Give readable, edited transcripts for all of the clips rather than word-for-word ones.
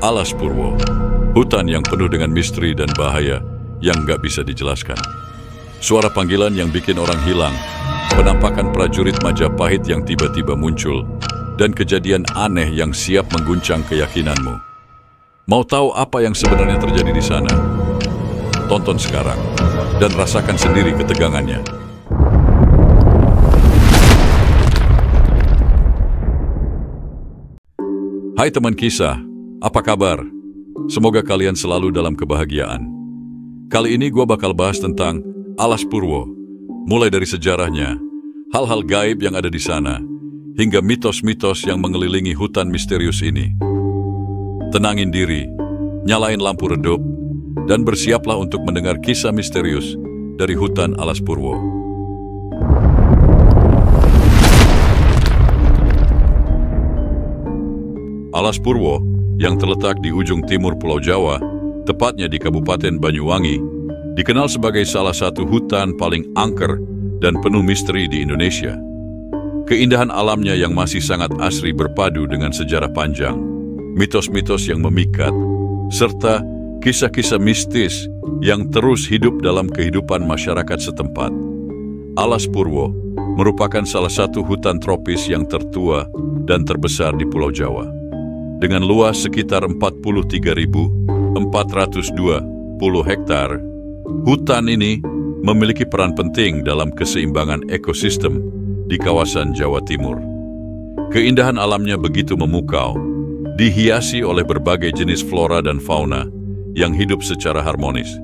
Alas Purwo, hutan yang penuh dengan misteri dan bahaya yang nggak bisa dijelaskan. Suara panggilan yang bikin orang hilang, penampakan prajurit Majapahit yang tiba-tiba muncul, dan kejadian aneh yang siap mengguncang keyakinanmu. Mau tahu apa yang sebenarnya terjadi di sana? Tonton sekarang dan rasakan sendiri ketegangannya. Hai teman kisah, apa kabar? Semoga kalian selalu dalam kebahagiaan. Kali ini gue bakal bahas tentang Alas Purwo, mulai dari sejarahnya, hal-hal gaib yang ada di sana, hingga mitos-mitos yang mengelilingi hutan misterius ini. Tenangin diri, nyalain lampu redup, dan bersiaplah untuk mendengar kisah misterius dari hutan Alas Purwo. Alas Purwo yang terletak di ujung timur Pulau Jawa, tepatnya di Kabupaten Banyuwangi, dikenal sebagai salah satu hutan paling angker dan penuh misteri di Indonesia. Keindahan alamnya yang masih sangat asri berpadu dengan sejarah panjang, mitos-mitos yang memikat, serta kisah-kisah mistis yang terus hidup dalam kehidupan masyarakat setempat. Alas Purwo merupakan salah satu hutan tropis yang tertua dan terbesar di Pulau Jawa. Dengan luas sekitar 43.420 hektar, hutan ini memiliki peran penting dalam keseimbangan ekosistem di kawasan Jawa Timur. Keindahan alamnya begitu memukau, dihiasi oleh berbagai jenis flora dan fauna yang hidup secara harmonis.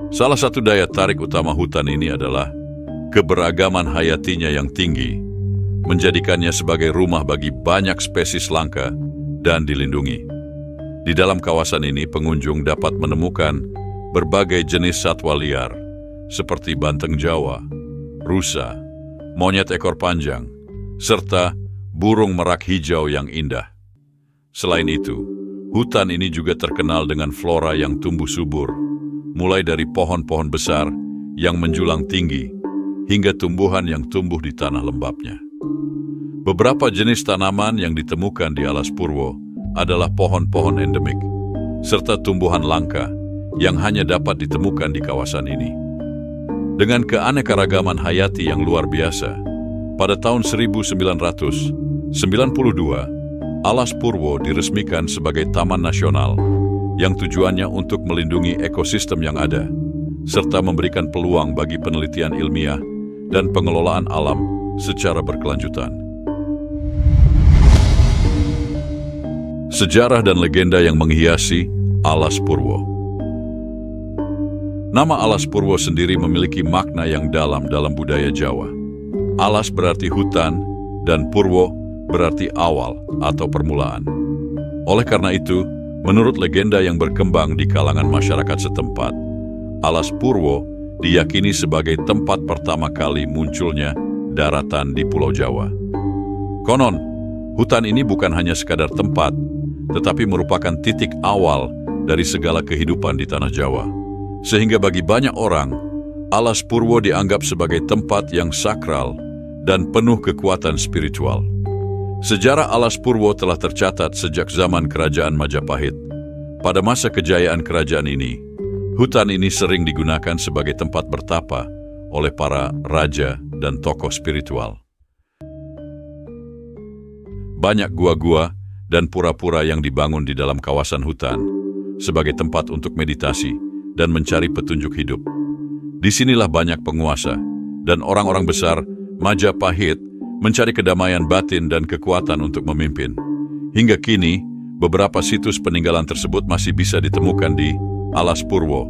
Salah satu daya tarik utama hutan ini adalah keberagaman hayatinya yang tinggi, menjadikannya sebagai rumah bagi banyak spesies langka dan dilindungi. Di dalam kawasan ini, pengunjung dapat menemukan berbagai jenis satwa liar, seperti banteng Jawa, rusa, monyet ekor panjang, serta burung merak hijau yang indah. Selain itu, hutan ini juga terkenal dengan flora yang tumbuh subur, mulai dari pohon-pohon besar yang menjulang tinggi, hingga tumbuhan yang tumbuh di tanah lembabnya. Beberapa jenis tanaman yang ditemukan di Alas Purwo adalah pohon-pohon endemik, serta tumbuhan langka yang hanya dapat ditemukan di kawasan ini. Dengan keanekaragaman hayati yang luar biasa, pada tahun 1992, Alas Purwo diresmikan sebagai Taman Nasional yang tujuannya untuk melindungi ekosistem yang ada, serta memberikan peluang bagi penelitian ilmiah dan pengelolaan alam secara berkelanjutan. Sejarah dan legenda yang menghiasi Alas Purwo. Nama Alas Purwo sendiri memiliki makna yang dalam budaya Jawa. Alas berarti hutan, dan Purwo berarti awal atau permulaan. Oleh karena itu, menurut legenda yang berkembang di kalangan masyarakat setempat, Alas Purwo diyakini sebagai tempat pertama kali munculnya daratan di Pulau Jawa. Konon, hutan ini bukan hanya sekadar tempat, tetapi merupakan titik awal dari segala kehidupan di tanah Jawa. Sehingga bagi banyak orang, Alas Purwo dianggap sebagai tempat yang sakral dan penuh kekuatan spiritual. Sejarah Alas Purwo telah tercatat sejak zaman Kerajaan Majapahit. Pada masa kejayaan kerajaan ini, hutan ini sering digunakan sebagai tempat bertapa oleh para raja dan tokoh spiritual. Banyak gua-gua dan pura-pura yang dibangun di dalam kawasan hutan sebagai tempat untuk meditasi dan mencari petunjuk hidup. Disinilah banyak penguasa dan orang-orang besar Majapahit mencari kedamaian batin dan kekuatan untuk memimpin. Hingga kini, beberapa situs peninggalan tersebut masih bisa ditemukan di Alas Purwo,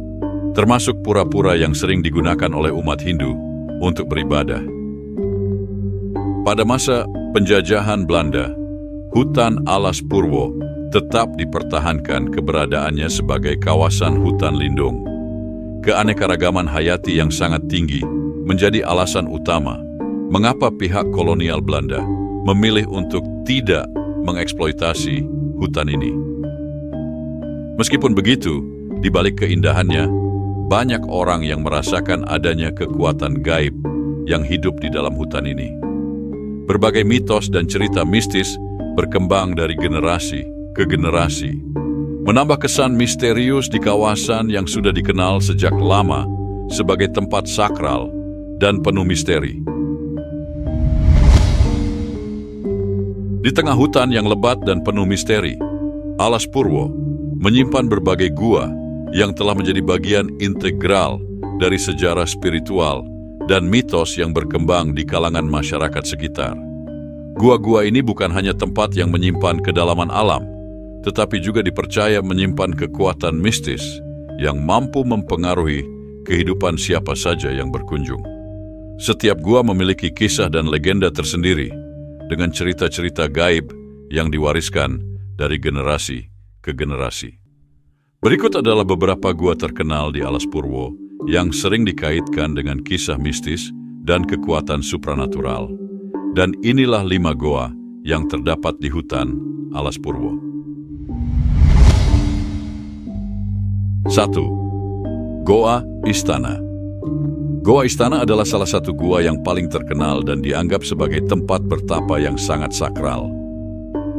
termasuk pura-pura yang sering digunakan oleh umat Hindu untuk beribadah. Pada masa penjajahan Belanda, hutan Alas Purwo tetap dipertahankan keberadaannya sebagai kawasan hutan lindung. Keanekaragaman hayati yang sangat tinggi menjadi alasan utama mengapa pihak kolonial Belanda memilih untuk tidak mengeksploitasi hutan ini. Meskipun begitu, di balik keindahannya, banyak orang yang merasakan adanya kekuatan gaib yang hidup di dalam hutan ini. Berbagai mitos dan cerita mistis berkembang dari generasi ke generasi, menambah kesan misterius di kawasan yang sudah dikenal sejak lama sebagai tempat sakral dan penuh misteri. Di tengah hutan yang lebat dan penuh misteri, Alas Purwo menyimpan berbagai gua yang telah menjadi bagian integral dari sejarah spiritual dan mitos yang berkembang di kalangan masyarakat sekitar. Gua-gua ini bukan hanya tempat yang menyimpan kedalaman alam, tetapi juga dipercaya menyimpan kekuatan mistis yang mampu mempengaruhi kehidupan siapa saja yang berkunjung. Setiap gua memiliki kisah dan legenda tersendiri, dengan cerita-cerita gaib yang diwariskan dari generasi ke generasi. Berikut adalah beberapa gua terkenal di Alas Purwo yang sering dikaitkan dengan kisah mistis dan kekuatan supranatural. Dan inilah 5 goa yang terdapat di hutan Alas Purwo. 1. Goa Istana. Goa Istana adalah salah satu gua yang paling terkenal dan dianggap sebagai tempat bertapa yang sangat sakral.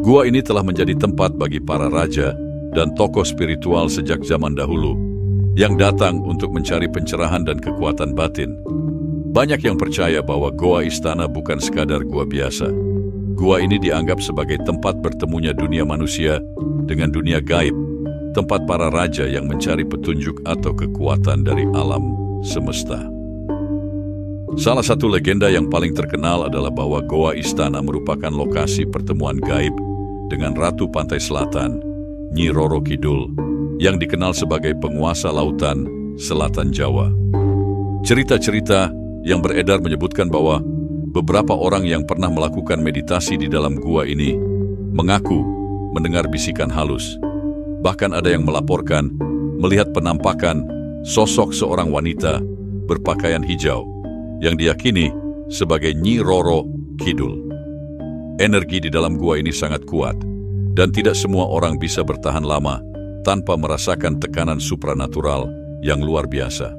Gua ini telah menjadi tempat bagi para raja dan tokoh spiritual sejak zaman dahulu yang datang untuk mencari pencerahan dan kekuatan batin. Banyak yang percaya bahwa Goa Istana bukan sekadar gua biasa. Gua ini dianggap sebagai tempat bertemunya dunia manusia dengan dunia gaib, tempat para raja yang mencari petunjuk atau kekuatan dari alam semesta. Salah satu legenda yang paling terkenal adalah bahwa Goa Istana merupakan lokasi pertemuan gaib dengan Ratu Pantai Selatan, Nyi Roro Kidul, yang dikenal sebagai penguasa lautan selatan Jawa. Cerita-cerita yang beredar menyebutkan bahwa beberapa orang yang pernah melakukan meditasi di dalam gua ini mengaku mendengar bisikan halus. Bahkan ada yang melaporkan melihat penampakan sosok seorang wanita berpakaian hijau yang diyakini sebagai Nyi Roro Kidul. Energi di dalam gua ini sangat kuat, dan tidak semua orang bisa bertahan lama tanpa merasakan tekanan supranatural yang luar biasa.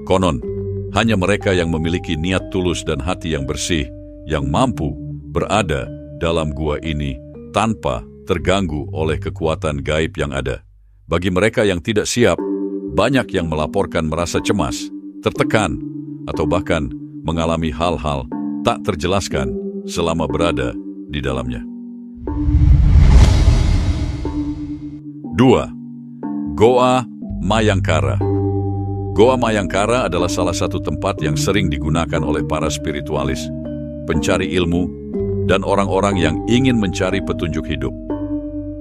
Konon, hanya mereka yang memiliki niat tulus dan hati yang bersih yang mampu berada dalam gua ini tanpa terganggu oleh kekuatan gaib yang ada. Bagi mereka yang tidak siap, banyak yang melaporkan merasa cemas, tertekan, atau bahkan mengalami hal-hal tak terjelaskan selama berada di dalamnya. 2. Goa Mayangkara. Goa Mayangkara adalah salah satu tempat yang sering digunakan oleh para spiritualis, pencari ilmu, dan orang-orang yang ingin mencari petunjuk hidup.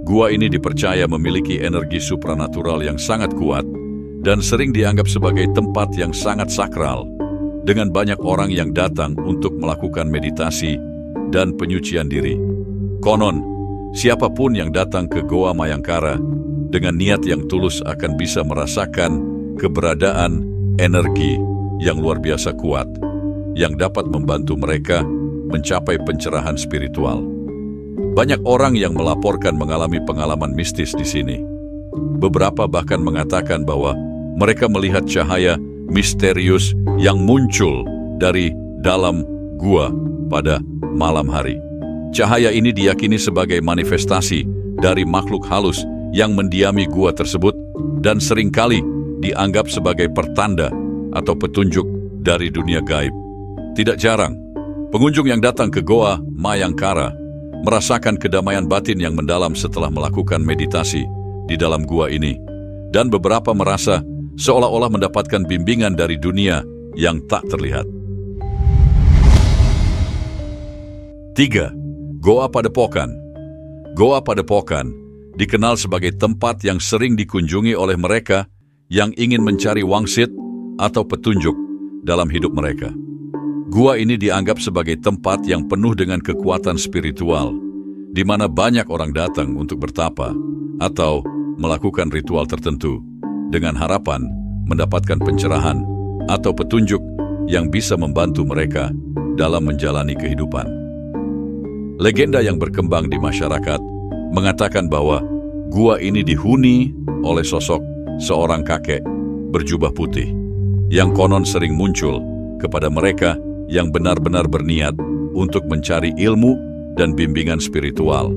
Gua ini dipercaya memiliki energi supranatural yang sangat kuat dan sering dianggap sebagai tempat yang sangat sakral, dengan banyak orang yang datang untuk melakukan meditasi dan penyucian diri. Konon, siapapun yang datang ke Goa Mayangkara dengan niat yang tulus akan bisa merasakan keberadaan energi yang luar biasa kuat yang dapat membantu mereka mencapai pencerahan spiritual. Banyak orang yang melaporkan mengalami pengalaman mistis di sini. Beberapa bahkan mengatakan bahwa mereka melihat cahaya misterius yang muncul dari dalam gua pada malam hari. Cahaya ini diyakini sebagai manifestasi dari makhluk halus yang mendiami gua tersebut dan seringkali dianggap sebagai pertanda atau petunjuk dari dunia gaib. Tidak jarang, pengunjung yang datang ke Goa Mayangkara merasakan kedamaian batin yang mendalam setelah melakukan meditasi di dalam gua ini, dan beberapa merasa seolah-olah mendapatkan bimbingan dari dunia yang tak terlihat. 3. Goa Padepokan. Goa Padepokan dikenal sebagai tempat yang sering dikunjungi oleh mereka yang ingin mencari wangsit atau petunjuk dalam hidup mereka. Gua ini dianggap sebagai tempat yang penuh dengan kekuatan spiritual, di mana banyak orang datang untuk bertapa atau melakukan ritual tertentu dengan harapan mendapatkan pencerahan atau petunjuk yang bisa membantu mereka dalam menjalani kehidupan. Legenda yang berkembang di masyarakat mengatakan bahwa gua ini dihuni oleh sosok seorang kakek berjubah putih yang konon sering muncul kepada mereka yang benar-benar berniat untuk mencari ilmu dan bimbingan spiritual.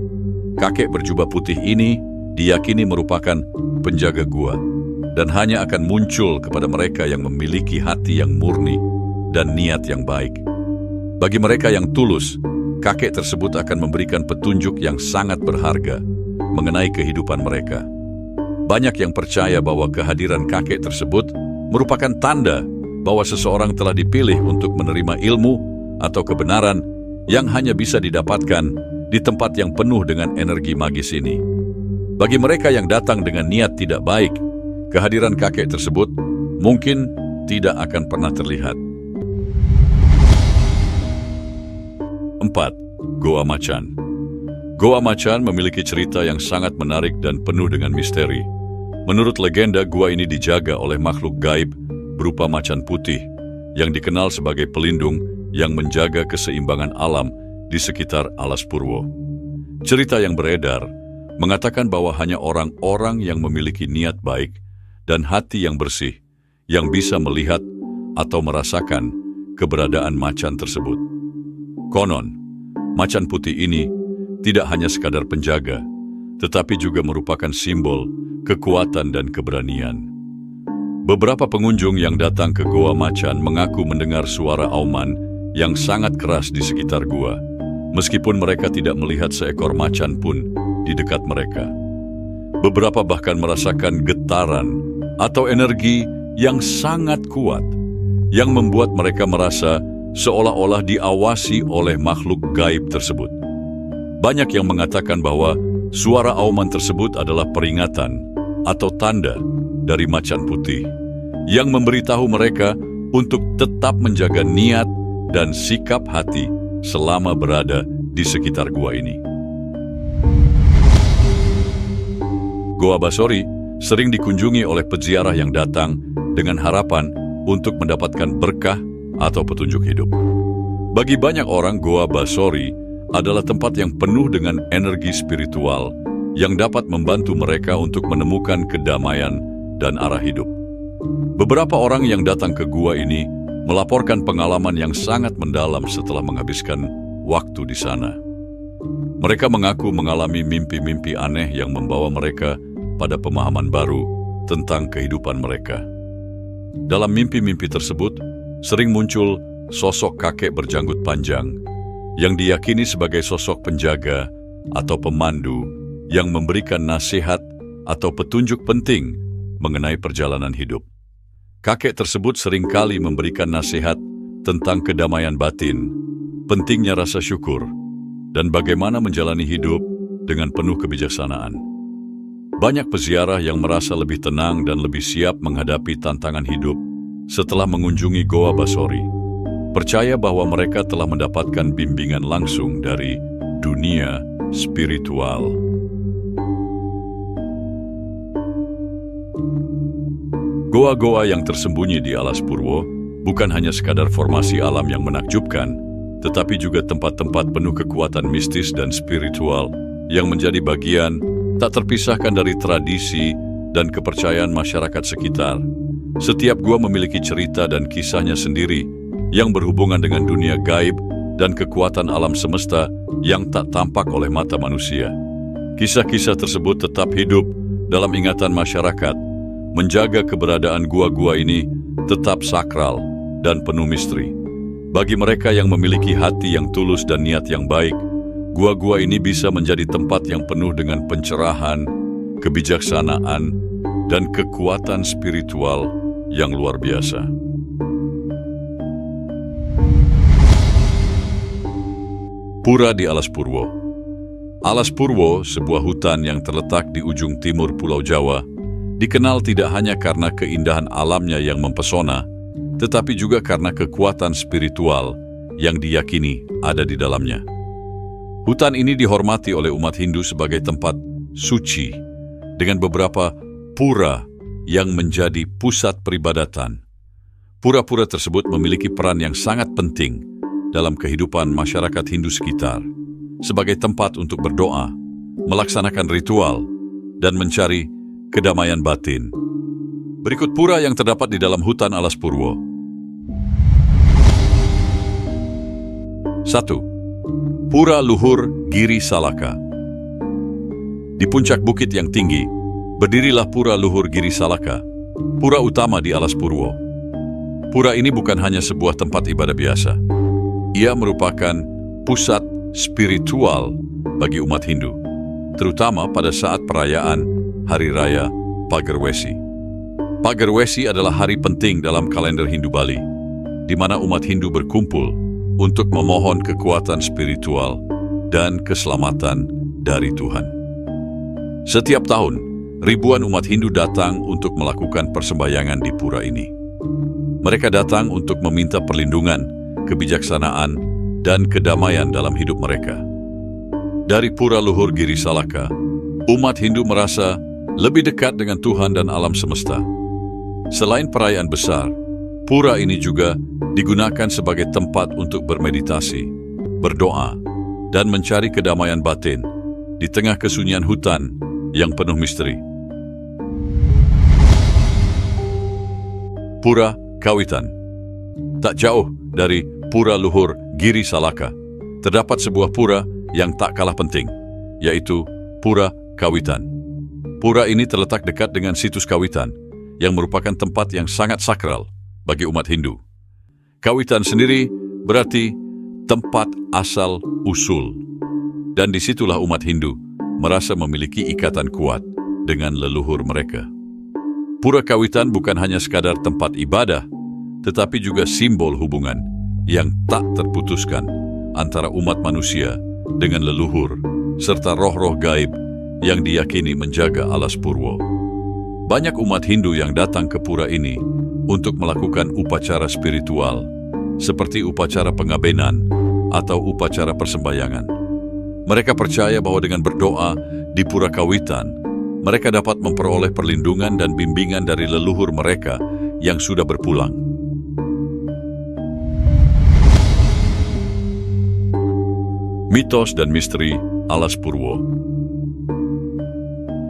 Kakek berjubah putih ini diyakini merupakan penjaga gua dan hanya akan muncul kepada mereka yang memiliki hati yang murni dan niat yang baik. Bagi mereka yang tulus, kakek tersebut akan memberikan petunjuk yang sangat berharga mengenai kehidupan mereka. Banyak yang percaya bahwa kehadiran kakek tersebut merupakan tanda bahwa seseorang telah dipilih untuk menerima ilmu atau kebenaran yang hanya bisa didapatkan di tempat yang penuh dengan energi magis ini. Bagi mereka yang datang dengan niat tidak baik, kehadiran kakek tersebut mungkin tidak akan pernah terlihat. 4. Goa Macan. Goa Macan memiliki cerita yang sangat menarik dan penuh dengan misteri. Menurut legenda, gua ini dijaga oleh makhluk gaib berupa macan putih yang dikenal sebagai pelindung yang menjaga keseimbangan alam di sekitar Alas Purwo. Cerita yang beredar mengatakan bahwa hanya orang-orang yang memiliki niat baik dan hati yang bersih yang bisa melihat atau merasakan keberadaan macan tersebut. Konon, macan putih ini tidak hanya sekadar penjaga, tetapi juga merupakan simbol kekuatan dan keberanian. Beberapa pengunjung yang datang ke Goa Macan mengaku mendengar suara auman yang sangat keras di sekitar gua, meskipun mereka tidak melihat seekor macan pun di dekat mereka. Beberapa bahkan merasakan getaran atau energi yang sangat kuat, yang membuat mereka merasa seolah-olah diawasi oleh makhluk gaib tersebut. Banyak yang mengatakan bahwa suara auman tersebut adalah peringatan atau tanda dari macan putih yang memberitahu mereka untuk tetap menjaga niat dan sikap hati selama berada di sekitar gua ini. Goa Basori sering dikunjungi oleh peziarah yang datang dengan harapan untuk mendapatkan berkah atau petunjuk hidup. Bagi banyak orang, Goa Basori adalah tempat yang penuh dengan energi spiritual yang dapat membantu mereka untuk menemukan kedamaian dan arah hidup. Beberapa orang yang datang ke gua ini melaporkan pengalaman yang sangat mendalam setelah menghabiskan waktu di sana. Mereka mengaku mengalami mimpi-mimpi aneh yang membawa mereka pada pemahaman baru tentang kehidupan mereka. Dalam mimpi-mimpi tersebut, sering muncul sosok kakek berjanggut panjang yang diyakini sebagai sosok penjaga atau pemandu yang memberikan nasihat atau petunjuk penting mengenai perjalanan hidup. Kakek tersebut seringkali memberikan nasihat tentang kedamaian batin, pentingnya rasa syukur, dan bagaimana menjalani hidup dengan penuh kebijaksanaan. Banyak peziarah yang merasa lebih tenang dan lebih siap menghadapi tantangan hidup setelah mengunjungi Goa Basori, percaya bahwa mereka telah mendapatkan bimbingan langsung dari dunia spiritual. Goa-goa yang tersembunyi di Alas Purwo bukan hanya sekadar formasi alam yang menakjubkan, tetapi juga tempat-tempat penuh kekuatan mistis dan spiritual yang menjadi bagian tak terpisahkan dari tradisi dan kepercayaan masyarakat sekitar. Setiap gua memiliki cerita dan kisahnya sendiri yang berhubungan dengan dunia gaib dan kekuatan alam semesta yang tak tampak oleh mata manusia. Kisah-kisah tersebut tetap hidup dalam ingatan masyarakat, menjaga keberadaan gua-gua ini tetap sakral dan penuh misteri. Bagi mereka yang memiliki hati yang tulus dan niat yang baik, gua-gua ini bisa menjadi tempat yang penuh dengan pencerahan, kebijaksanaan, dan kekuatan spiritual yang luar biasa. Pura di Alas Purwo. Alas Purwo, sebuah hutan yang terletak di ujung timur Pulau Jawa, dikenal tidak hanya karena keindahan alamnya yang mempesona, tetapi juga karena kekuatan spiritual yang diyakini ada di dalamnya. Hutan ini dihormati oleh umat Hindu sebagai tempat suci, dengan beberapa pura yang menjadi pusat peribadatan. Pura-pura tersebut memiliki peran yang sangat penting dalam kehidupan masyarakat Hindu sekitar, sebagai tempat untuk berdoa, melaksanakan ritual, dan mencari kedamaian batin. Berikut pura yang terdapat di dalam hutan Alas Purwo. 1. Pura Luhur Giri Salaka. Di puncak bukit yang tinggi, berdirilah Pura Luhur Giri Salaka, pura utama di Alas Purwo. Pura ini bukan hanya sebuah tempat ibadah biasa. Ia merupakan pusat spiritual bagi umat Hindu, terutama pada saat perayaan Hari Raya Pagerwesi. Pagerwesi adalah hari penting dalam kalender Hindu Bali, di mana umat Hindu berkumpul untuk memohon kekuatan spiritual dan keselamatan dari Tuhan. Setiap tahun, ribuan umat Hindu datang untuk melakukan persembahyangan di pura ini. Mereka datang untuk meminta perlindungan, kebijaksanaan, dan kedamaian dalam hidup mereka. Dari Pura Luhur Giri Salaka, umat Hindu merasa lebih dekat dengan Tuhan dan alam semesta. Selain perayaan besar, pura ini juga digunakan sebagai tempat untuk bermeditasi, berdoa, dan mencari kedamaian batin di tengah kesunyian hutan yang penuh misteri. Pura Kawitan. Tak jauh dari Pura Luhur Giri Salaka, terdapat sebuah pura yang tak kalah penting, yaitu Pura Kawitan. Pura ini terletak dekat dengan situs Kawitan, yang merupakan tempat yang sangat sakral bagi umat Hindu. Kawitan sendiri berarti tempat asal usul, dan disitulah umat Hindu merasa memiliki ikatan kuat dengan leluhur mereka. Pura Kawitan bukan hanya sekadar tempat ibadah, tetapi juga simbol hubungan yang tak terputuskan antara umat manusia dengan leluhur, serta roh-roh gaib yang diyakini menjaga Alas Purwo. Banyak umat Hindu yang datang ke pura ini untuk melakukan upacara spiritual, seperti upacara pengabenan atau upacara persembahyangan. Mereka percaya bahwa dengan berdoa di Pura Kawitan, mereka dapat memperoleh perlindungan dan bimbingan dari leluhur mereka yang sudah berpulang. Mitos dan misteri Alas Purwo.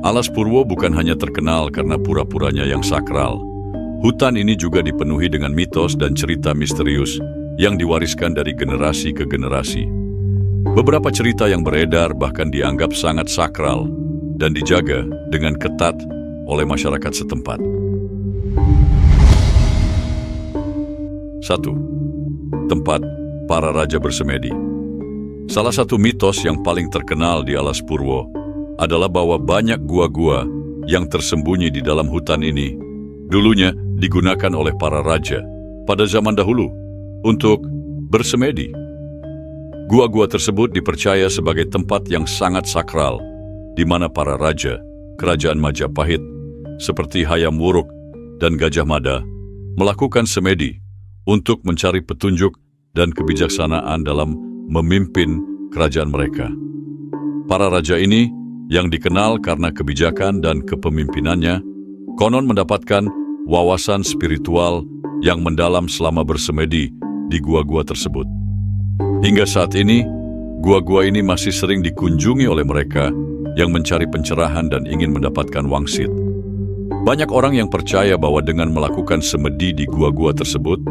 Alas Purwo bukan hanya terkenal karena pura-puranya yang sakral. Hutan ini juga dipenuhi dengan mitos dan cerita misterius yang diwariskan dari generasi ke generasi. Beberapa cerita yang beredar bahkan dianggap sangat sakral dan dijaga dengan ketat oleh masyarakat setempat. 1. Tempat para raja bersemedi. Salah satu mitos yang paling terkenal di Alas Purwo adalah bahwa banyak gua-gua yang tersembunyi di dalam hutan ini dulunya digunakan oleh para raja pada zaman dahulu untuk bersemedi. Gua-gua tersebut dipercaya sebagai tempat yang sangat sakral, di mana para raja kerajaan Majapahit seperti Hayam Wuruk dan Gajah Mada melakukan semedi untuk mencari petunjuk dan kebijaksanaan dalam memimpin kerajaan mereka. Para raja ini yang dikenal karena kebijakan dan kepemimpinannya, konon mendapatkan wawasan spiritual yang mendalam selama bersemedi di gua-gua tersebut. Hingga saat ini, gua-gua ini masih sering dikunjungi oleh mereka yang mencari pencerahan dan ingin mendapatkan wangsit. Banyak orang yang percaya bahwa dengan melakukan semedi di gua-gua tersebut,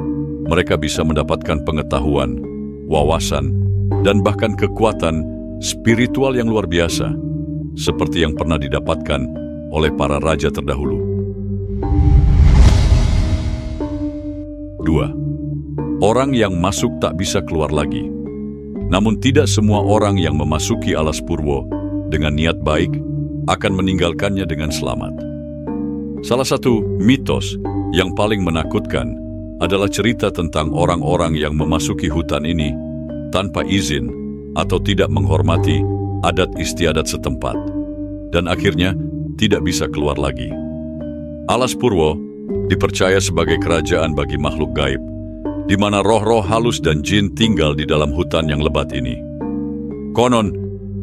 mereka bisa mendapatkan pengetahuan, wawasan, dan bahkan kekuatan spiritual yang luar biasa, seperti yang pernah didapatkan oleh para raja terdahulu. 2. Orang yang masuk tak bisa keluar lagi. Namun tidak semua orang yang memasuki Alas Purwo dengan niat baik akan meninggalkannya dengan selamat. Salah satu mitos yang paling menakutkan adalah cerita tentang orang-orang yang memasuki hutan ini tanpa izin atau tidak menghormati adat istiadat setempat, dan akhirnya tidak bisa keluar lagi. Alas Purwo dipercaya sebagai kerajaan bagi makhluk gaib, di mana roh-roh halus dan jin tinggal di dalam hutan yang lebat ini. Konon,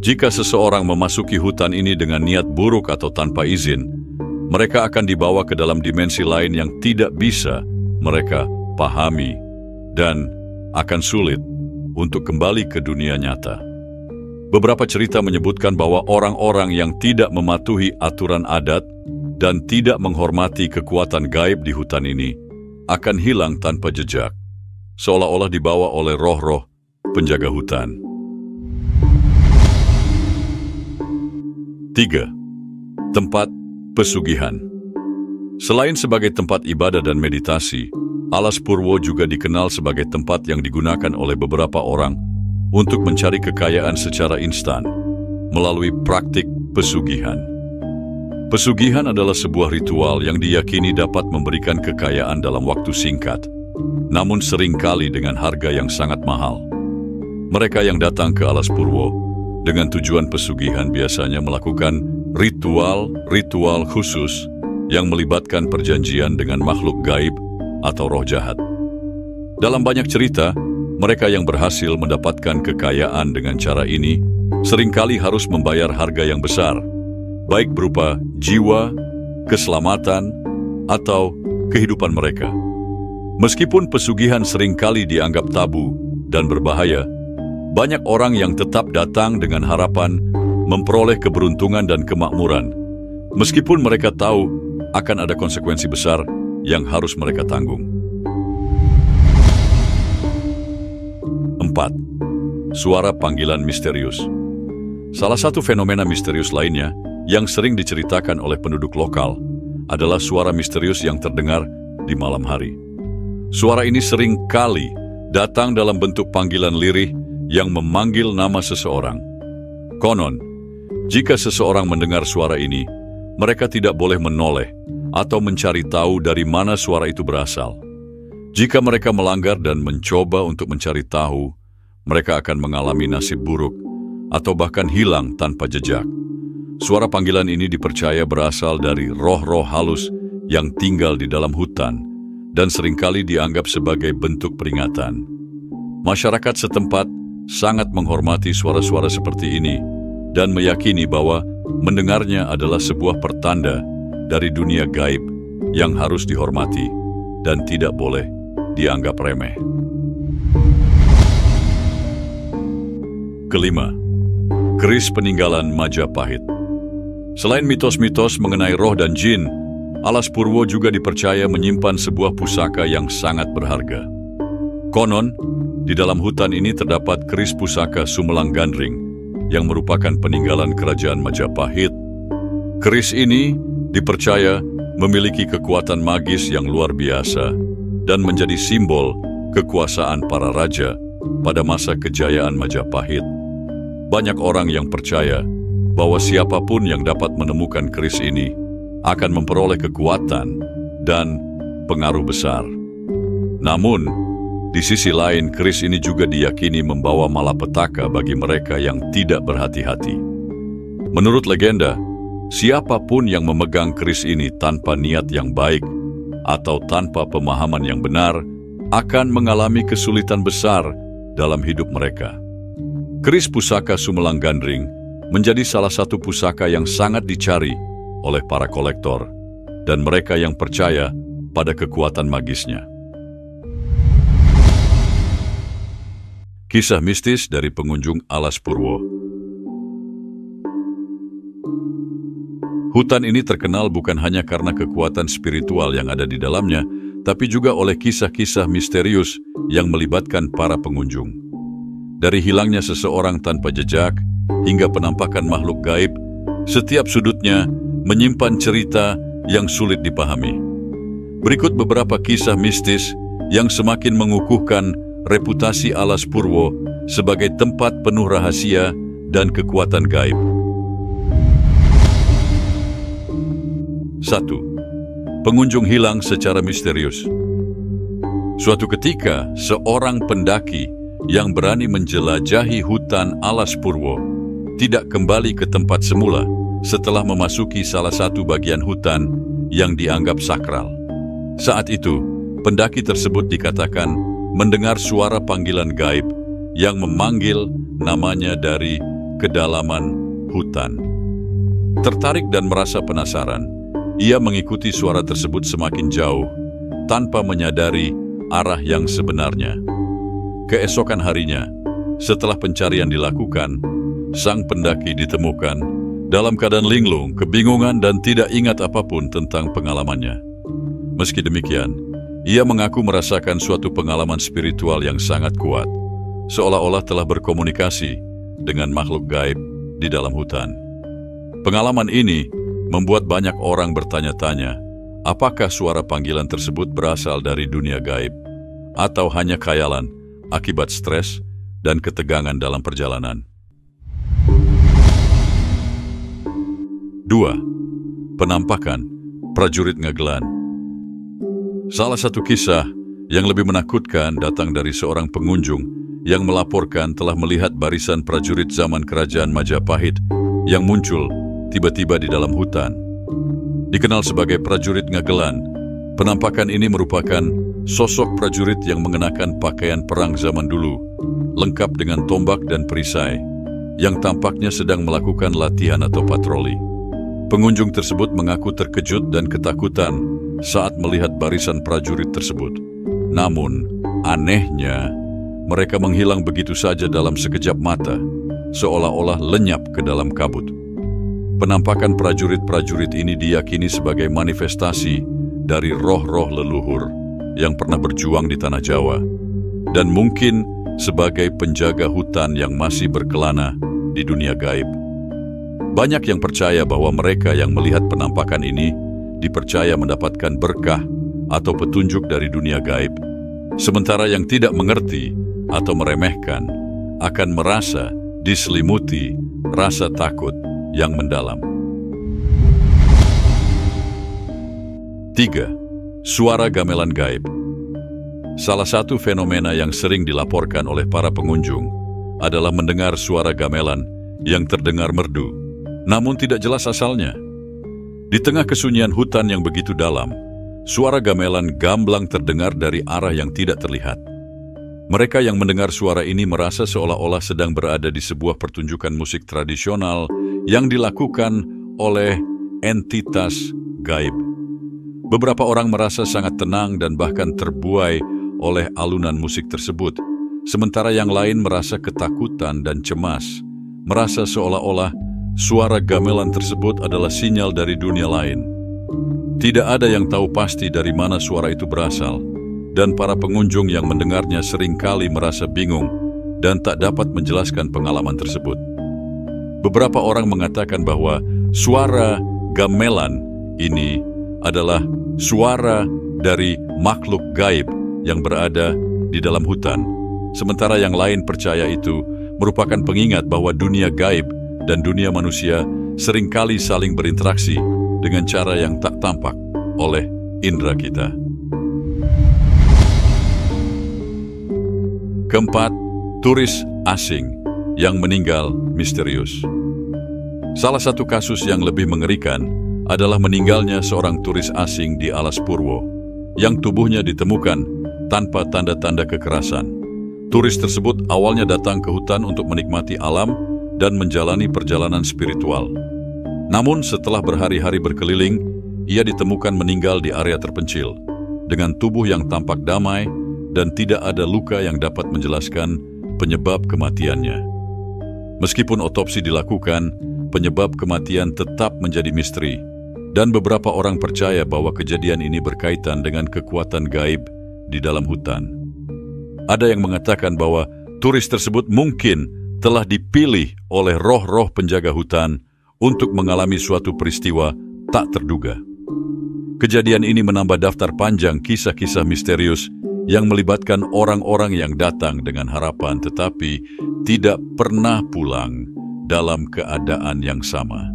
jika seseorang memasuki hutan ini dengan niat buruk atau tanpa izin, mereka akan dibawa ke dalam dimensi lain yang tidak bisa mereka pahami dan akan sulit untuk kembali ke dunia nyata. Beberapa cerita menyebutkan bahwa orang-orang yang tidak mematuhi aturan adat dan tidak menghormati kekuatan gaib di hutan ini akan hilang tanpa jejak, seolah-olah dibawa oleh roh-roh penjaga hutan. 3. 3. Tempat pesugihan. Selain sebagai tempat ibadah dan meditasi, Alas Purwo juga dikenal sebagai tempat yang digunakan oleh beberapa orang untuk mencari kekayaan secara instan melalui praktik pesugihan. Pesugihan adalah sebuah ritual yang diyakini dapat memberikan kekayaan dalam waktu singkat, namun seringkali dengan harga yang sangat mahal. Mereka yang datang ke Alas Purwo dengan tujuan pesugihan biasanya melakukan ritual khusus yang melibatkan perjanjian dengan makhluk gaib atau roh jahat. Dalam banyak cerita, mereka yang berhasil mendapatkan kekayaan dengan cara ini seringkali harus membayar harga yang besar, baik berupa jiwa, keselamatan, atau kehidupan mereka. Meskipun pesugihan seringkali dianggap tabu dan berbahaya, banyak orang yang tetap datang dengan harapan memperoleh keberuntungan dan kemakmuran, meskipun mereka tahu akan ada konsekuensi besar yang harus mereka tanggung. 4. Suara panggilan misterius. Salah satu fenomena misterius lainnya yang sering diceritakan oleh penduduk lokal adalah suara misterius yang terdengar di malam hari. Suara ini sering kali datang dalam bentuk panggilan lirih yang memanggil nama seseorang. Konon, jika seseorang mendengar suara ini, mereka tidak boleh menoleh atau mencari tahu dari mana suara itu berasal. Jika mereka melanggar dan mencoba untuk mencari tahu, mereka akan mengalami nasib buruk atau bahkan hilang tanpa jejak. Suara panggilan ini dipercaya berasal dari roh-roh halus yang tinggal di dalam hutan dan seringkali dianggap sebagai bentuk peringatan. Masyarakat setempat sangat menghormati suara-suara seperti ini dan meyakini bahwa mendengarnya adalah sebuah pertanda dari dunia gaib yang harus dihormati dan tidak boleh dianggap remeh. 5. Keris peninggalan Majapahit. Selain mitos-mitos mengenai roh dan jin, Alas Purwo juga dipercaya menyimpan sebuah pusaka yang sangat berharga. Konon, di dalam hutan ini terdapat keris pusaka Sumelang Gandring yang merupakan peninggalan kerajaan Majapahit. Keris ini dipercaya memiliki kekuatan magis yang luar biasa dan menjadi simbol kekuasaan para raja pada masa kejayaan Majapahit. Banyak orang yang percaya bahwa siapapun yang dapat menemukan keris ini akan memperoleh kekuatan dan pengaruh besar. Namun, di sisi lain, keris ini juga diyakini membawa malapetaka bagi mereka yang tidak berhati-hati. Menurut legenda, siapapun yang memegang keris ini tanpa niat yang baik atau tanpa pemahaman yang benar akan mengalami kesulitan besar dalam hidup mereka. Keris pusaka Sumelang Gandring menjadi salah satu pusaka yang sangat dicari oleh para kolektor dan mereka yang percaya pada kekuatan magisnya. Kisah mistis dari pengunjung Alas Purwo. Hutan ini terkenal bukan hanya karena kekuatan spiritual yang ada di dalamnya, tapi juga oleh kisah-kisah misterius yang melibatkan para pengunjung. Dari hilangnya seseorang tanpa jejak hingga penampakan makhluk gaib, setiap sudutnya menyimpan cerita yang sulit dipahami. Berikut beberapa kisah mistis yang semakin mengukuhkan reputasi Alas Purwo sebagai tempat penuh rahasia dan kekuatan gaib. 1. Pengunjung hilang secara misterius. Suatu ketika, seorang pendaki yang berani menjelajahi hutan Alas Purwo tidak kembali ke tempat semula setelah memasuki salah satu bagian hutan yang dianggap sakral. Saat itu, pendaki tersebut dikatakan mendengar suara panggilan gaib yang memanggil namanya dari kedalaman hutan. Tertarik dan merasa penasaran, ia mengikuti suara tersebut semakin jauh tanpa menyadari arah yang sebenarnya. Keesokan harinya, setelah pencarian dilakukan, sang pendaki ditemukan dalam keadaan linglung, kebingungan dan tidak ingat apapun tentang pengalamannya. Meski demikian, ia mengaku merasakan suatu pengalaman spiritual yang sangat kuat, seolah-olah telah berkomunikasi dengan makhluk gaib di dalam hutan. Pengalaman ini membuat banyak orang bertanya-tanya, apakah suara panggilan tersebut berasal dari dunia gaib atau hanya khayalan akibat stres dan ketegangan dalam perjalanan. 2. Penampakan prajurit Ngagelan. Salah satu kisah yang lebih menakutkan datang dari seorang pengunjung yang melaporkan telah melihat barisan prajurit zaman kerajaan Majapahit yang muncul tiba-tiba di dalam hutan. Dikenal sebagai prajurit Ngagelan, penampakan ini merupakan sosok prajurit yang mengenakan pakaian perang zaman dulu, lengkap dengan tombak dan perisai, yang tampaknya sedang melakukan latihan atau patroli. Pengunjung tersebut mengaku terkejut dan ketakutan saat melihat barisan prajurit tersebut. Namun, anehnya, mereka menghilang begitu saja dalam sekejap mata, seolah-olah lenyap ke dalam kabut. Penampakan prajurit-prajurit ini diyakini sebagai manifestasi dari roh-roh leluhur yang pernah berjuang di tanah Jawa, dan mungkin sebagai penjaga hutan yang masih berkelana di dunia gaib. Banyak yang percaya bahwa mereka yang melihat penampakan ini dipercaya mendapatkan berkah atau petunjuk dari dunia gaib, sementara yang tidak mengerti atau meremehkan akan merasa diselimuti rasa takut yang mendalam. 3. Suara gamelan gaib. Salah satu fenomena yang sering dilaporkan oleh para pengunjung adalah mendengar suara gamelan yang terdengar merdu, namun tidak jelas asalnya. Di tengah kesunyian hutan yang begitu dalam, suara gamelan gamblang terdengar dari arah yang tidak terlihat. Mereka yang mendengar suara ini merasa seolah-olah sedang berada di sebuah pertunjukan musik tradisional yang dilakukan oleh entitas gaib. Beberapa orang merasa sangat tenang dan bahkan terbuai oleh alunan musik tersebut, sementara yang lain merasa ketakutan dan cemas, merasa seolah-olah suara gamelan tersebut adalah sinyal dari dunia lain. Tidak ada yang tahu pasti dari mana suara itu berasal, dan para pengunjung yang mendengarnya seringkali merasa bingung dan tak dapat menjelaskan pengalaman tersebut. Beberapa orang mengatakan bahwa suara gamelan ini adalah suara dari makhluk gaib yang berada di dalam hutan, sementara yang lain percaya itu merupakan pengingat bahwa dunia gaib dan dunia manusia seringkali saling berinteraksi dengan cara yang tak tampak oleh indera kita. 4. Turis asing yang meninggal misterius. Salah satu kasus yang lebih mengerikan adalah meninggalnya seorang turis asing di Alas Purwo yang tubuhnya ditemukan tanpa tanda-tanda kekerasan. Turis tersebut awalnya datang ke hutan untuk menikmati alam dan menjalani perjalanan spiritual. Namun setelah berhari-hari berkeliling, ia ditemukan meninggal di area terpencil dengan tubuh yang tampak damai dan tidak ada luka yang dapat menjelaskan penyebab kematiannya. Meskipun otopsi dilakukan, penyebab kematian tetap menjadi misteri, dan beberapa orang percaya bahwa kejadian ini berkaitan dengan kekuatan gaib di dalam hutan. Ada yang mengatakan bahwa turis tersebut mungkin telah dipilih oleh roh-roh penjaga hutan untuk mengalami suatu peristiwa tak terduga. Kejadian ini menambah daftar panjang kisah-kisah misterius yang melibatkan orang-orang yang datang dengan harapan tetapi tidak pernah pulang dalam keadaan yang sama.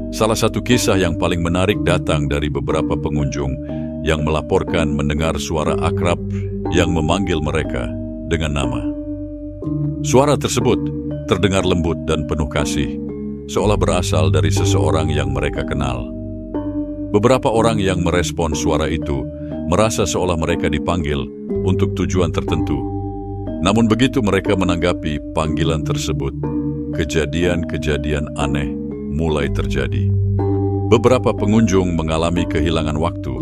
Salah satu kisah yang paling menarik datang dari beberapa pengunjung yang melaporkan mendengar suara akrab yang memanggil mereka dengan nama. Suara tersebut terdengar lembut dan penuh kasih, seolah berasal dari seseorang yang mereka kenal. Beberapa orang yang merespon suara itu merasa seolah mereka dipanggil untuk tujuan tertentu. Namun begitu mereka menanggapi panggilan tersebut, kejadian-kejadian aneh mulai terjadi. Beberapa pengunjung mengalami kehilangan waktu,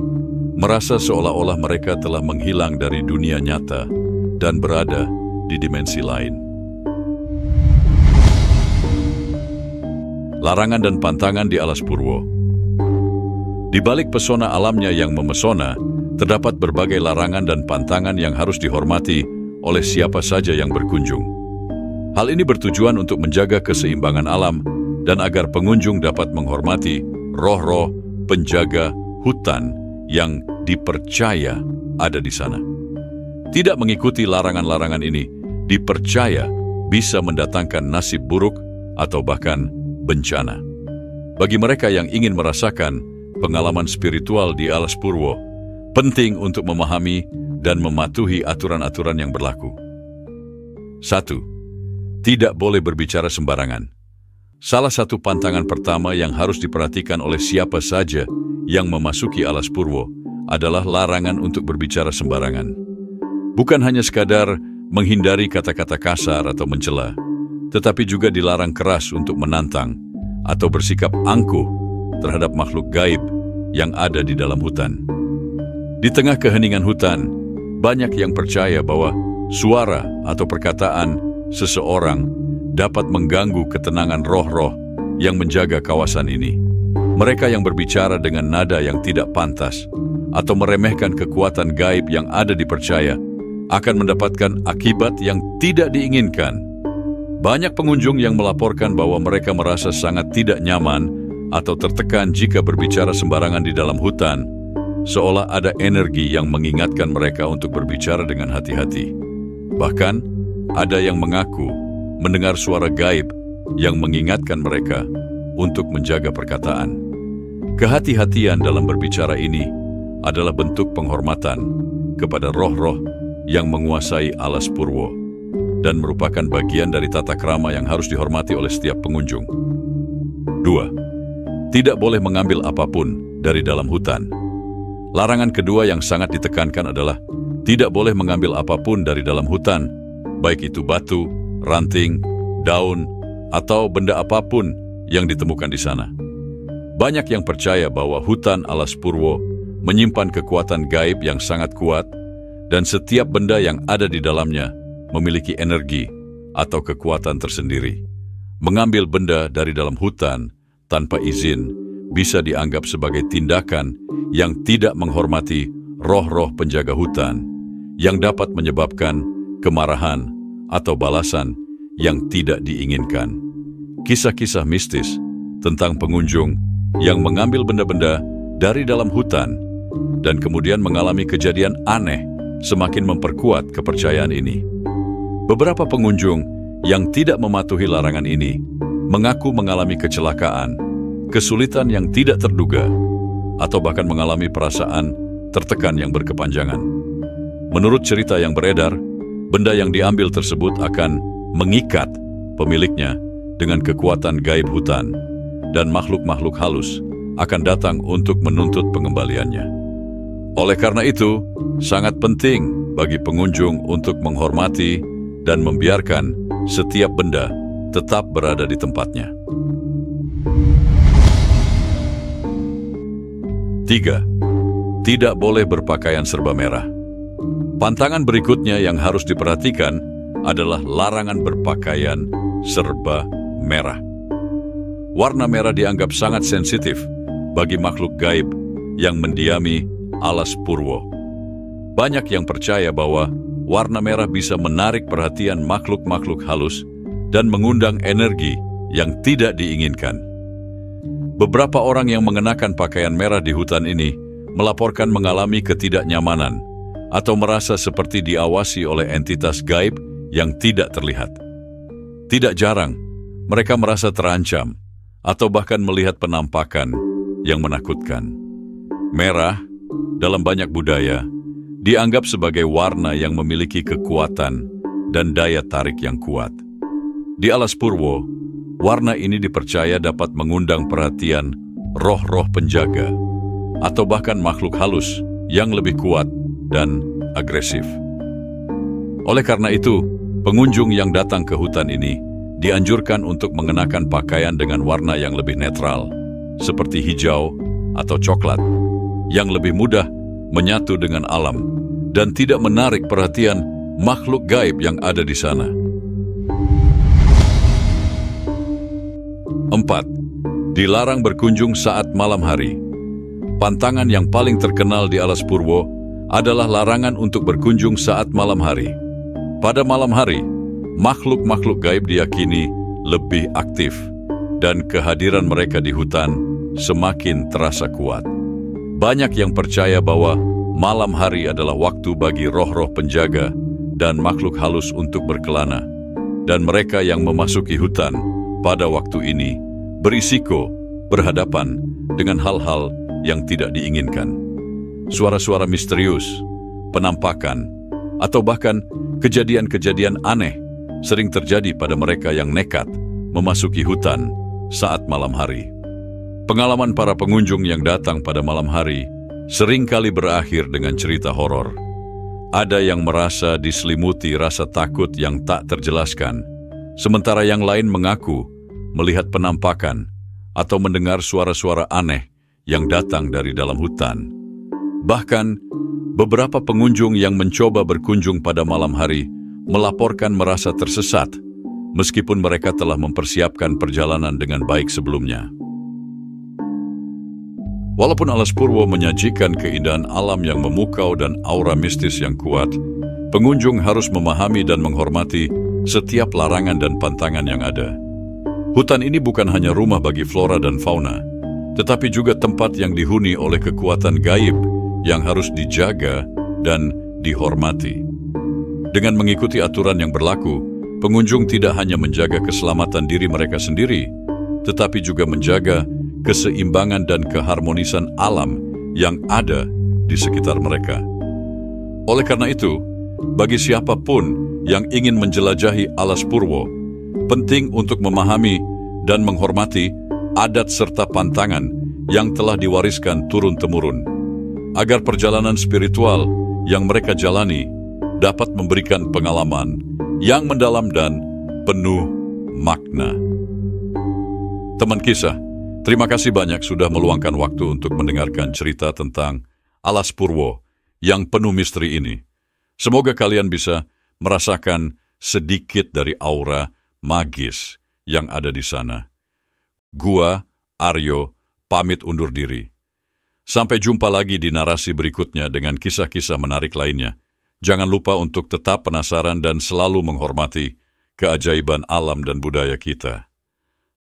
merasa seolah-olah mereka telah menghilang dari dunia nyata dan berada di dimensi lain. Larangan dan pantangan di Alas Purwo. Di balik pesona alamnya yang memesona, terdapat berbagai larangan dan pantangan yang harus dihormati oleh siapa saja yang berkunjung. Hal ini bertujuan untuk menjaga keseimbangan alam dan agar pengunjung dapat menghormati roh-roh penjaga hutan yang dipercaya ada di sana. Tidak mengikuti larangan-larangan ini dipercaya bisa mendatangkan nasib buruk atau bahkan bencana. Bagi mereka yang ingin merasakan pengalaman spiritual di Alas Purwo, penting untuk memahami dan mematuhi aturan-aturan yang berlaku. 1. Tidak boleh berbicara sembarangan. Salah satu pantangan pertama yang harus diperhatikan oleh siapa saja yang memasuki Alas Purwo adalah larangan untuk berbicara sembarangan. Bukan hanya sekadar menghindari kata-kata kasar atau mencela, tetapi juga dilarang keras untuk menantang atau bersikap angkuh terhadap makhluk gaib yang ada di dalam hutan. Di tengah keheningan hutan, banyak yang percaya bahwa suara atau perkataan seseorang dapat mengganggu ketenangan roh-roh yang menjaga kawasan ini. Mereka yang berbicara dengan nada yang tidak pantas atau meremehkan kekuatan gaib yang ada dipercaya akan mendapatkan akibat yang tidak diinginkan. Banyak pengunjung yang melaporkan bahwa mereka merasa sangat tidak nyaman atau tertekan jika berbicara sembarangan di dalam hutan, seolah ada energi yang mengingatkan mereka untuk berbicara dengan hati-hati. Bahkan, ada yang mengaku mendengar suara gaib yang mengingatkan mereka untuk menjaga perkataan. Kehati-hatian dalam berbicara ini adalah bentuk penghormatan kepada roh-roh yang menguasai Alas Purwo dan merupakan bagian dari tata krama yang harus dihormati oleh setiap pengunjung. 2. Tidak boleh mengambil apapun dari dalam hutan. Larangan kedua yang sangat ditekankan adalah tidak boleh mengambil apapun dari dalam hutan, baik itu batu, ranting, daun, atau benda apapun yang ditemukan di sana. Banyak yang percaya bahwa hutan Alas Purwo menyimpan kekuatan gaib yang sangat kuat, dan setiap benda yang ada di dalamnya memiliki energi atau kekuatan tersendiri. Mengambil benda dari dalam hutan tanpa izin bisa dianggap sebagai tindakan yang tidak menghormati roh-roh penjaga hutan, yang dapat menyebabkan kemarahan atau balasan yang tidak diinginkan. Kisah-kisah mistis tentang pengunjung yang mengambil benda-benda dari dalam hutan dan kemudian mengalami kejadian aneh semakin memperkuat kepercayaan ini. Beberapa pengunjung yang tidak mematuhi larangan ini mengaku mengalami kecelakaan, kesulitan yang tidak terduga, atau bahkan mengalami perasaan tertekan yang berkepanjangan. Menurut cerita yang beredar, benda yang diambil tersebut akan mengikat pemiliknya dengan kekuatan gaib hutan, dan makhluk-makhluk halus akan datang untuk menuntut pengembaliannya. Oleh karena itu, sangat penting bagi pengunjung untuk menghormati dan membiarkan setiap benda tetap berada di tempatnya. 3. Tidak boleh berpakaian serba merah. Pantangan berikutnya yang harus diperhatikan adalah larangan berpakaian serba merah. Warna merah dianggap sangat sensitif bagi makhluk gaib yang mendiami Alas Purwo. Banyak yang percaya bahwa warna merah bisa menarik perhatian makhluk-makhluk halus dan mengundang energi yang tidak diinginkan. Beberapa orang yang mengenakan pakaian merah di hutan ini melaporkan mengalami ketidaknyamanan atau merasa seperti diawasi oleh entitas gaib yang tidak terlihat. Tidak jarang, mereka merasa terancam atau bahkan melihat penampakan yang menakutkan. Merah dalam banyak budaya dianggap sebagai warna yang memiliki kekuatan dan daya tarik yang kuat. Di Alas Purwo, warna ini dipercaya dapat mengundang perhatian roh-roh penjaga atau bahkan makhluk halus yang lebih kuat dan agresif. Oleh karena itu, pengunjung yang datang ke hutan ini dianjurkan untuk mengenakan pakaian dengan warna yang lebih netral, seperti hijau atau coklat, yang lebih mudah menyatu dengan alam dan tidak menarik perhatian makhluk gaib yang ada di sana. 4. Dilarang berkunjung saat malam hari. Pantangan yang paling terkenal di Alas Purwo adalah larangan untuk berkunjung saat malam hari. Pada malam hari, makhluk-makhluk gaib diyakini lebih aktif dan kehadiran mereka di hutan semakin terasa kuat. Banyak yang percaya bahwa malam hari adalah waktu bagi roh-roh penjaga dan makhluk halus untuk berkelana, dan mereka yang memasuki hutan pada waktu ini berisiko berhadapan dengan hal-hal yang tidak diinginkan. Suara-suara misterius, penampakan, atau bahkan kejadian-kejadian aneh sering terjadi pada mereka yang nekat memasuki hutan saat malam hari. Pengalaman para pengunjung yang datang pada malam hari seringkali berakhir dengan cerita horor. Ada yang merasa diselimuti rasa takut yang tak terjelaskan, sementara yang lain mengaku melihat penampakan atau mendengar suara-suara aneh yang datang dari dalam hutan. Bahkan, beberapa pengunjung yang mencoba berkunjung pada malam hari melaporkan merasa tersesat, meskipun mereka telah mempersiapkan perjalanan dengan baik sebelumnya. Walaupun Alas Purwo menyajikan keindahan alam yang memukau dan aura mistis yang kuat, pengunjung harus memahami dan menghormati setiap larangan dan pantangan yang ada. Hutan ini bukan hanya rumah bagi flora dan fauna, tetapi juga tempat yang dihuni oleh kekuatan gaib yang harus dijaga dan dihormati. Dengan mengikuti aturan yang berlaku, pengunjung tidak hanya menjaga keselamatan diri mereka sendiri, tetapi juga menjaga keseimbangan dan keharmonisan alam yang ada di sekitar mereka. Oleh karena itu, bagi siapapun yang ingin menjelajahi Alas Purwo, penting untuk memahami dan menghormati adat serta pantangan yang telah diwariskan turun-temurun, agar perjalanan spiritual yang mereka jalani dapat memberikan pengalaman yang mendalam dan penuh makna. Teman kisah, terima kasih banyak sudah meluangkan waktu untuk mendengarkan cerita tentang Alas Purwo yang penuh misteri ini. Semoga kalian bisa merasakan sedikit dari aura magis yang ada di sana. Gua, Aryo, pamit undur diri. Sampai jumpa lagi di narasi berikutnya dengan kisah-kisah menarik lainnya. Jangan lupa untuk tetap penasaran dan selalu menghormati keajaiban alam dan budaya kita.